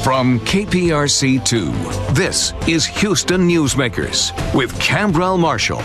From KPRC2, this is Houston Newsmakers with Cambrell Marshall.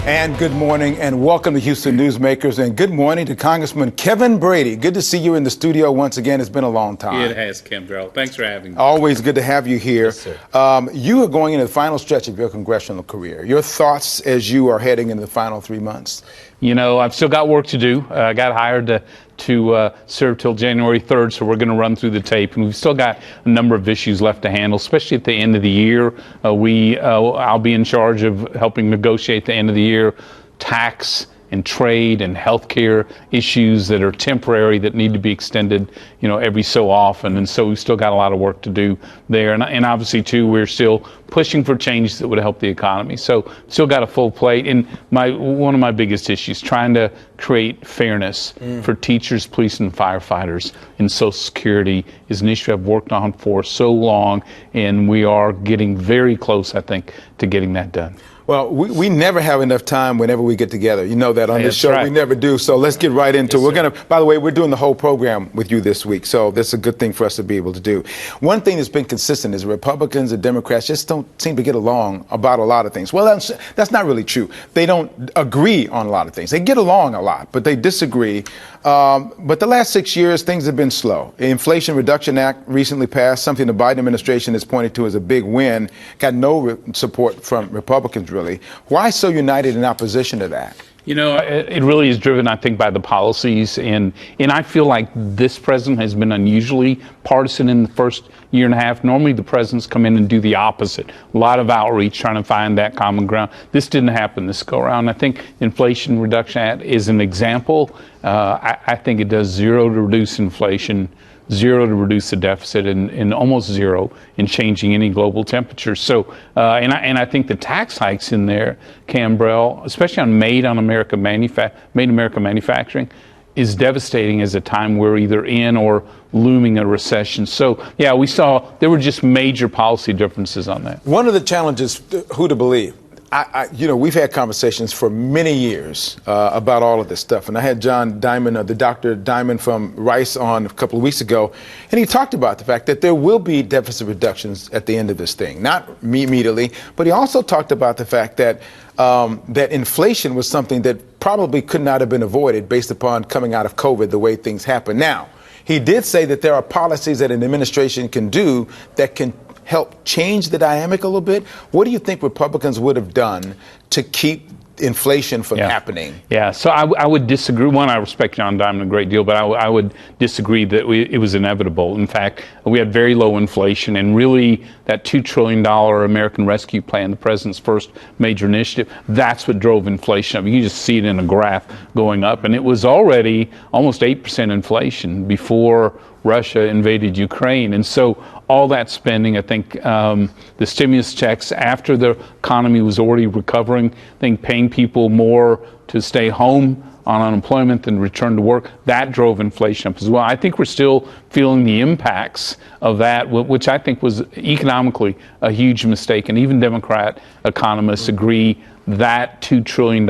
And good morning and welcome to Houston Newsmakers, and good morning to Congressman Kevin Brady. Good to see you in the studio once again. It's been a long time. It has, Cambrell. Thanks for having me. Always good to have you here. Yes, sir. You are going into the final stretch of your congressional career. Your thoughts as you are heading into the final 3 months? You know, I've still got work to do. I got hired to serve till January 3rd, so we're going to run through the tape. And we've still got a number of issues left to handle, especially at the end of the year. I'll be in charge of helping negotiate the end of the year tax and trade and healthcare issues that are temporary that need to be extended, you know, every so often. And so we've still got a lot of work to do there. And obviously, too, we're still pushing for changes that would help the economy. So still got a full plate. And one of my biggest issues, trying to create fairness for teachers, police, and firefighters in Social Security is an issue I've worked on for so long. And we are getting very close, I think, to getting that done. Well, we never have enough time whenever we get together. You know that on this show. Right. We never do. So let's get right into it. By the way, we're doing the whole program with you this week. So that's a good thing for us to be able to do. One thing that's been consistent is Republicans and Democrats just don't seem to get along about a lot of things. Well, that's not really true. They don't agree on a lot of things. They get along a lot, but they disagree. But the last 6 years, things have been slow. The Inflation Reduction Act recently passed, something the Biden administration has pointed to as a big win. Got no support from Republicans, really. Why so united in opposition to that? You know, it really is driven, I think, by the policies. And I feel like this president has been unusually partisan in the first year and a half. Normally, the presidents come in and do the opposite. A lot of outreach, trying to find that common ground. This didn't happen this go around. I think the Inflation Reduction Act is an example. I think it does zero to reduce inflation, zero to reduce the deficit, and almost zero in changing any global temperature. So, and I think the tax hikes in there, Cambrell, especially on Made America manufacturing, is devastating as a time we're either in or looming a recession. So, yeah, we saw there were just major policy differences on that. One of the challenges, who to believe. We've had conversations for many years about all of this stuff. And I had John Diamond, the Dr. Diamond from Rice on a couple of weeks ago. And he talked about the fact that there will be deficit reductions at the end of this thing. Not immediately, but he also talked about the fact that that inflation was something that probably could not have been avoided based upon coming out of COVID, the way things happen now. He did say that there are policies that an administration can do that can help change the dynamic a little bit. What do you think Republicans would have done to keep inflation from happening? Yeah, so I would disagree. One, I respect John Diamond a great deal, but I would disagree that it was inevitable. In fact, we had very low inflation, and really that $2 trillion American Rescue Plan, the president's first major initiative, that's what drove inflation up. You can just see it in a graph going up, and it was already almost 8% inflation before Russia invaded Ukraine. And so all that spending, I think the stimulus checks after the economy was already recovering, I think paying people more to stay home on unemployment than return to work, that drove inflation up as well. I think we're still feeling the impacts of that, which I think was economically a huge mistake. And even Democrat economists agree that $2 trillion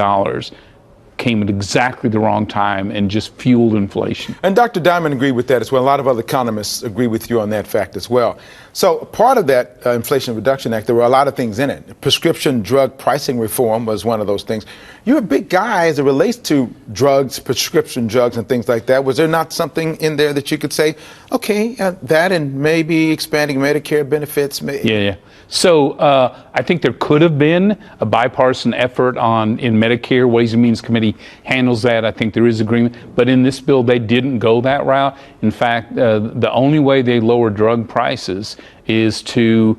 came at exactly the wrong time and just fueled inflation. And Dr. Diamond agreed with that as well. A lot of other economists agree with you on that fact as well. So part of that Inflation Reduction Act, there were a lot of things in it. Prescription drug pricing reform was one of those things. You're a big guy as it relates to drugs, prescription drugs and things like that. Was there not something in there that you could say, okay, that and maybe expanding Medicare benefits? Yeah. So I think there could have been a bipartisan effort in Medicare. Ways and Means Committee handles that. I think there is agreement. But in this bill, they didn't go that route. In fact, the only way they lower drug prices is to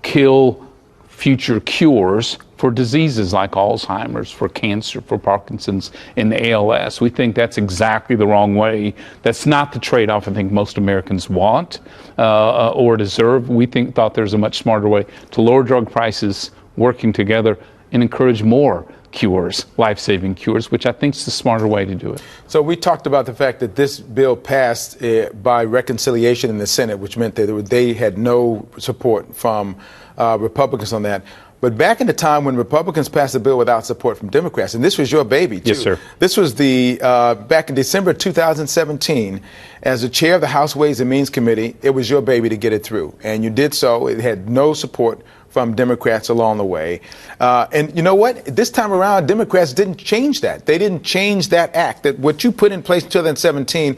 kill future cures for diseases like Alzheimer's, for cancer, for Parkinson's, and ALS. We think that's exactly the wrong way. That's not the trade-off I think most Americans want or deserve. We thought there's a much smarter way to lower drug prices, working together, and encourage more cures, life-saving cures, which I think is the smarter way to do it. So we talked about the fact that this bill passed by reconciliation in the Senate, which meant that they had no support from Republicans on that. But back in the time when Republicans passed a bill without support from Democrats, and this was your baby, too. Yes, sir. This was back in December 2017, as the chair of the House Ways and Means Committee, it was your baby to get it through. And you did so. It had no support from Democrats along the way. And you know what? This time around, Democrats didn't change that. They didn't change that act. That what you put in place in 2017,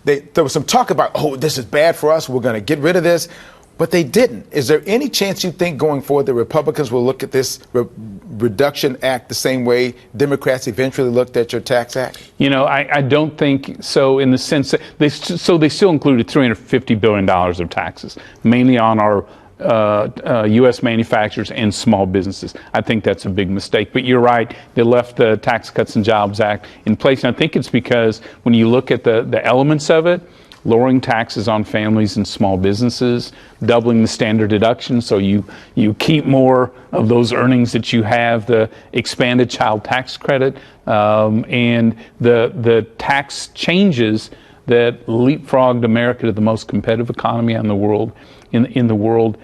there was some talk about, oh, this is bad for us. We're going to get rid of this. But they didn't. Is there any chance you think going forward the Republicans will look at this reduction act the same way Democrats eventually looked at your tax act? You know, I don't think so, in the sense that they still included $350 billion of taxes, mainly on our U.S. manufacturers and small businesses. I think that's a big mistake. But you're right, they left the Tax Cuts and Jobs Act in place. And I think it's because when you look at the elements of it, lowering taxes on families and small businesses, doubling the standard deduction so you keep more of those earnings that you have, the expanded child tax credit, and the tax changes that leapfrogged America to the most competitive economy in the world. In the world,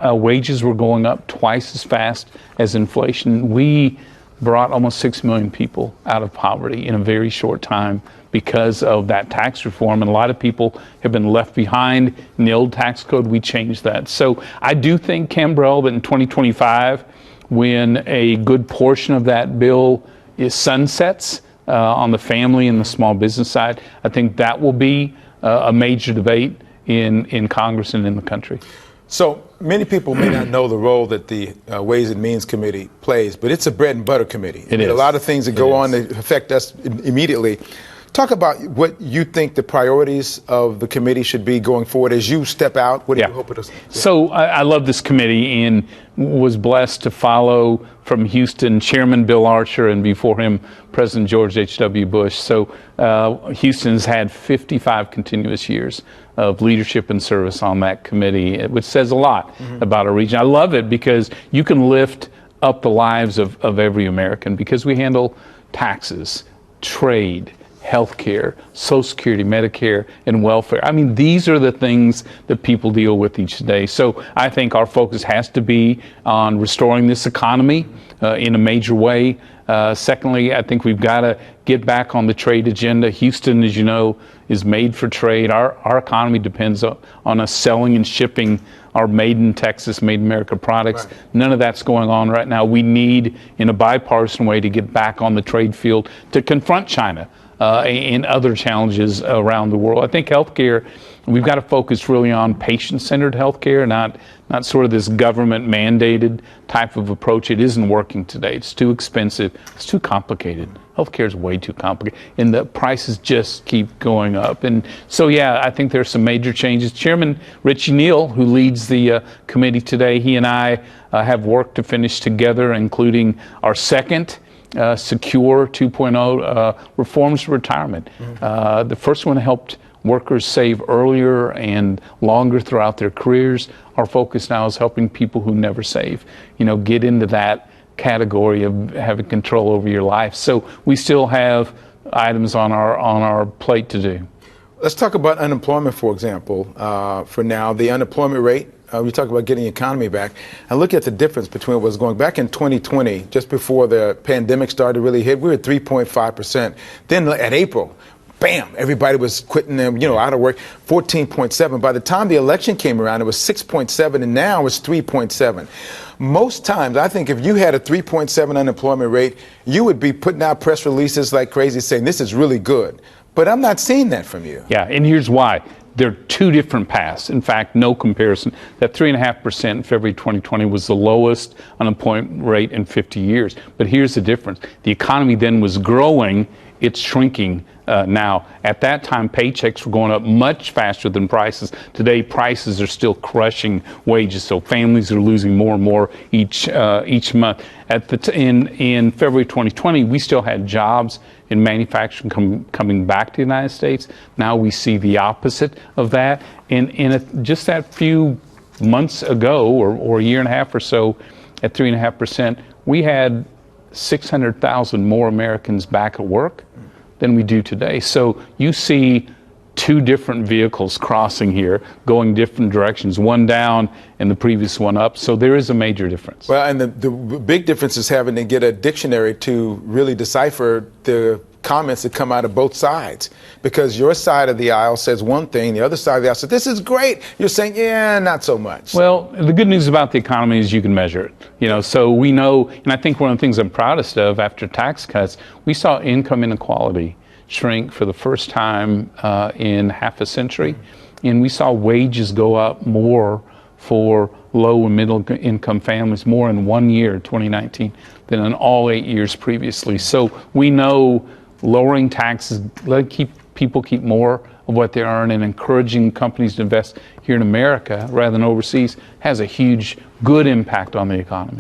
wages were going up twice as fast as inflation. We brought almost 6 million people out of poverty in a very short time because of that tax reform. And a lot of people have been left behind in the old tax code. We changed that. So I do think, Cambrell, that in 2025, when a good portion of that bill is sunsets on the family and the small business side, I think that will be a major debate in Congress and in the country. So many people may not know the role that the Ways and Means Committee plays, but it's a bread and butter committee. It is. A lot of things that go on that affect us immediately. Talk about what you think the priorities of the committee should be going forward as you step out. What do you hope it is? So I love this committee and was blessed to follow from Houston Chairman Bill Archer and before him President George H.W. Bush. So Houston's had 55 continuous years of leadership and service on that committee, which says a lot about our region. I love it because you can lift up the lives of every American because we handle taxes, trade, healthcare, Social Security, Medicare, and welfare. I mean, these are the things that people deal with each day. So I think our focus has to be on restoring this economy in a major way. Secondly, I think we've got to get back on the trade agenda. Houston, as you know, is made for trade. Our economy depends on us selling and shipping our made in Texas, made in America products. Right. None of that's going on right now. We need, in a bipartisan way, to get back on the trade field to confront China and other challenges around the world. I think healthcare, we've got to focus really on patient-centered healthcare, not sort of this government-mandated type of approach. It isn't working today. It's too expensive. It's too complicated. Healthcare is way too complicated, and the prices just keep going up. And so, yeah, I think there's some major changes. Chairman Richie Neal, who leads the committee today, he and I have work to finish together, including our second Secure 2.0 reforms to retirement. The first one helped workers save earlier and longer throughout their careers. Our focus now is helping people who never save, get into that category of having control over your life. So we still have items on our plate to do. Let's talk about unemployment, for example. For now, the unemployment rate, we talk about getting the economy back. And look at the difference between what was going back in 2020, just before the pandemic started to really hit, we were at 3.5%. Then at April, bam, everybody was quitting them, out of work, 14.7. By the time the election came around, it was 6.7, and now it's 3.7. Most times, I think if you had a 3.7 unemployment rate, you would be putting out press releases like crazy saying this is really good. But I'm not seeing that from you. Yeah, and here's why. There are two different paths. In fact, no comparison. That 3.5% in February 2020 was the lowest unemployment rate in 50 years. But here's the difference. The economy then was growing. It's shrinking now. At that time, paychecks were going up much faster than prices. Today, prices are still crushing wages, so families are losing more and more each month. In February 2020, we still had jobs in manufacturing coming back to the United States. Now we see the opposite of that. Just that few months ago, or a year and a half or so, at 3.5%, we had 600,000 more Americans back at work than we do today. So you see two different vehicles crossing here, going different directions, one down and the previous one up. So there is a major difference. Well, and the big difference is having to get a dictionary to really decipher the comments that come out of both sides, because your side of the aisle says one thing, the other side of the aisle says, this is great. You're saying, yeah, not so much. Well, the good news about the economy is you can measure it. So we know, and I think one of the things I'm proudest of after tax cuts, we saw income inequality shrink for the first time in half a century. And we saw wages go up more for low and middle income families, more in 1 year, 2019, than in all 8 years previously. So we know lowering taxes, let people keep more of what they earn, and encouraging companies to invest here in America rather than overseas has a huge good impact on the economy.